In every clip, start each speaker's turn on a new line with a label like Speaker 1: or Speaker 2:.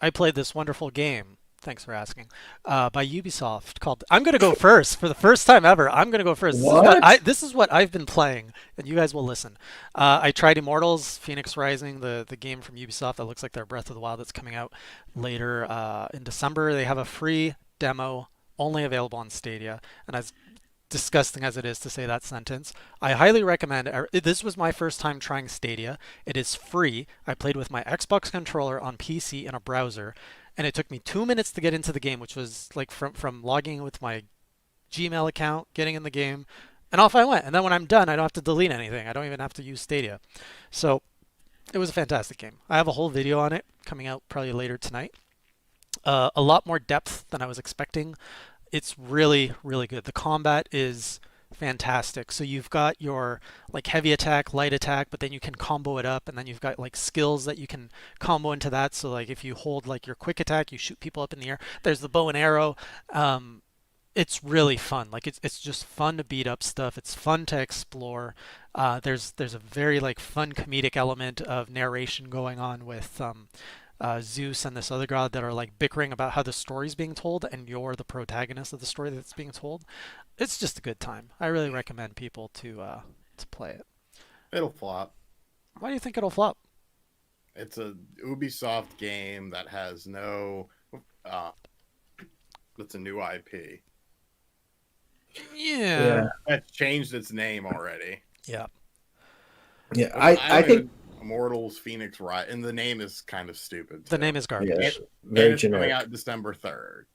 Speaker 1: I played this wonderful game. Thanks for asking. By Ubisoft called. I'm gonna go first for the first time ever. I'm gonna go first.
Speaker 2: What?
Speaker 1: This is what I've been playing, and you guys will listen. I tried Immortals, Fenyx Rising, the game from Ubisoft that looks like their Breath of the Wild that's coming out later in December. They have a free demo only available on Stadia, and as disgusting as it is to say that sentence, I highly recommend. This was my first time trying Stadia. It is free. I played with my Xbox controller on PC in a browser, and it took me 2 minutes to get into the game, which was like from logging in with my Gmail account, getting in the game, and off I went. And then when I'm done, I don't have to delete anything. I don't even have to use Stadia. So it was a fantastic game. I have a whole video on it coming out probably later tonight. A lot more depth than I was expecting. It's really, really good. The combat is fantastic. So you've got your like heavy attack, light attack, but then you can combo it up, and then you've got like skills that you can combo into that. So like if you hold like your quick attack, you shoot people up in the air. There's the bow and arrow. It's really fun. Like it's just fun to beat up stuff. It's fun to explore. There's a very like fun comedic element of narration going on with Zeus and this other god that are like bickering about how the story's being told, and you're the protagonist of the story that's being told. It's just a good time. I really recommend people to play it.
Speaker 3: It'll flop.
Speaker 1: Why do you think it'll flop?
Speaker 3: It's a Ubisoft game that has no. Uh, it's a new IP.
Speaker 1: Yeah.
Speaker 2: Yeah.
Speaker 3: It's changed its name already.
Speaker 1: Yeah.
Speaker 2: Yeah,
Speaker 3: I
Speaker 2: I
Speaker 3: don't
Speaker 2: think
Speaker 3: even Immortals, Phoenix, right? And the name is kind of stupid
Speaker 1: The
Speaker 3: too.
Speaker 1: name is
Speaker 2: yeah,
Speaker 1: garbage.
Speaker 3: And
Speaker 2: very
Speaker 3: it's coming
Speaker 2: generic.
Speaker 3: out December 3rd.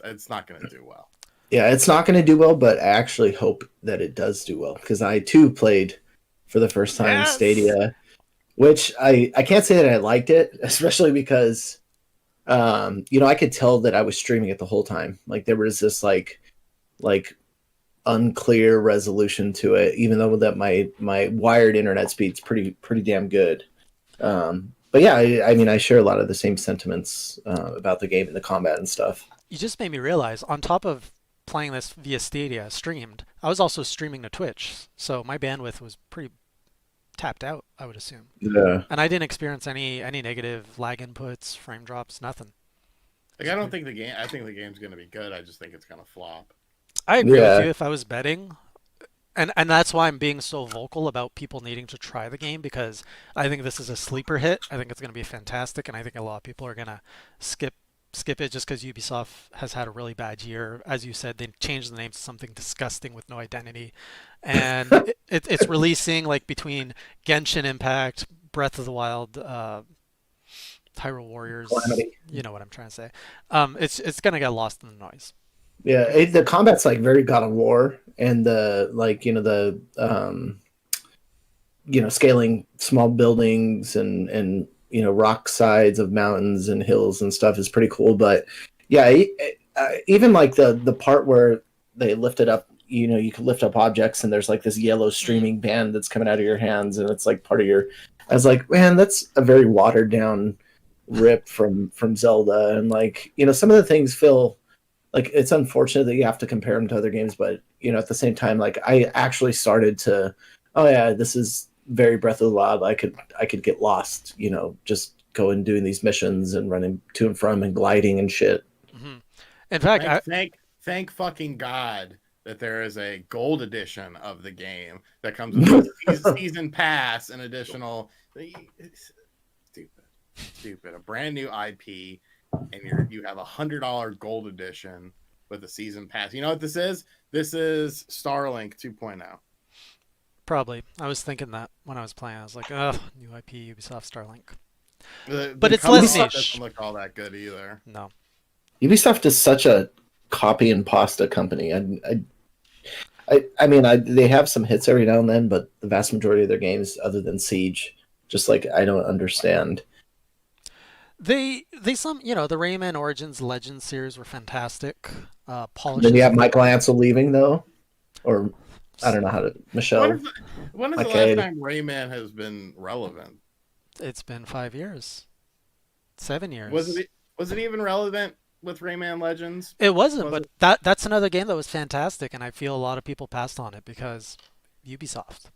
Speaker 3: It's not going to do well.
Speaker 2: Yeah, it's not going to do well, but I actually hope that it does do well because I too played for the first time
Speaker 1: Yes.
Speaker 2: Stadia, which I can't say that I liked it, especially because I could tell that I was streaming it the whole time. Like there was this like unclear resolution to it, even though that my wired internet speed's pretty damn good. But yeah, I mean, I share a lot of the same sentiments about the game and the combat and stuff.
Speaker 1: You just made me realize, on top of playing this via Stadia streamed, I was also streaming to Twitch, so my bandwidth was pretty tapped out, I would assume.
Speaker 2: Yeah,
Speaker 1: And I didn't experience any negative lag inputs, frame drops, nothing.
Speaker 3: Like I don't think the game. I think the game's going to be good. I just think it's going to flop.
Speaker 1: I agree with
Speaker 2: yeah,
Speaker 1: you if I was betting. And that's why I'm being so vocal about people needing to try the game, because I think this is a sleeper hit. I think it's going to be fantastic, and I think a lot of people are going to skip skip it just because Ubisoft has had a really bad year. As you said, they changed the name to something disgusting with no identity, and it's releasing like between Genshin Impact, Breath of the Wild, Hyrule Warriors.
Speaker 2: calamity.
Speaker 1: You know what I'm trying to say. It's gonna get lost in the noise.
Speaker 2: Yeah, the combat's like very God of War, and the like, scaling small buildings and rock sides of mountains and hills and stuff is pretty cool. But yeah, even like the part where they lifted up, you can lift up objects and there's like this yellow
Speaker 1: Mm.
Speaker 2: streaming band that's coming out of your hands and it's like part of your. I was like, man, that's a very watered down rip from Zelda, and like some of the things feel like it's unfortunate that you have to compare them to other games, but at the same time, like I actually started to, oh yeah, this is very Breath of the Wild. I could get lost, just going doing these missions and running to and from and gliding and shit.
Speaker 1: Hmm. In fact,
Speaker 3: Thank fucking God that there is a gold edition of the game that comes with a season pass and additional. It's stupid, stupid. A brand new IP, and you have $100 gold edition with a season pass. You know what this is? This is Starlink 2.0.
Speaker 1: probably I was thinking that when I was playing. I was like, oh, new IP, Ubisoft, Starlink. But
Speaker 3: The
Speaker 1: it's
Speaker 3: cover
Speaker 1: less
Speaker 3: art
Speaker 2: Ubisoft,
Speaker 3: doesn't
Speaker 1: niche.
Speaker 3: look all that good either.
Speaker 1: No.
Speaker 2: Ubisoft is such a copy and pasta company. I mean, they have some hits every now and then, but the vast majority of their games, other than Siege, just like I don't understand.
Speaker 1: They some the Rayman Origins Legends series were fantastic.
Speaker 2: Then you
Speaker 1: Polishes
Speaker 2: have
Speaker 1: of the
Speaker 2: Michael Ansel leaving though, or I don't know how to
Speaker 3: When
Speaker 2: Michelle
Speaker 3: is, when is the last
Speaker 2: McKay.
Speaker 3: time Rayman has been relevant?
Speaker 1: It's been 5 years, 7 years.
Speaker 3: Was it was it even relevant with Rayman Legends?
Speaker 1: It wasn't,
Speaker 3: Was
Speaker 1: but
Speaker 3: it?
Speaker 1: that's another game that was fantastic, and I feel a lot of people passed on it because Ubisoft.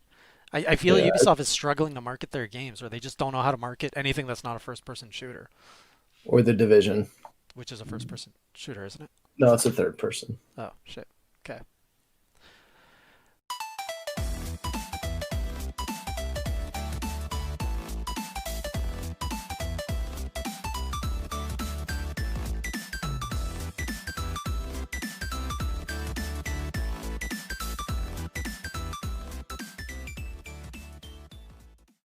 Speaker 1: I feel
Speaker 2: Yeah,
Speaker 1: Ubisoft is struggling to market their games, or they just don't know how to market anything that's not a first-person shooter.
Speaker 2: or The Division.
Speaker 1: which is a first-person shooter, isn't it?
Speaker 2: No, it's a third person.
Speaker 1: Oh shit. Okay.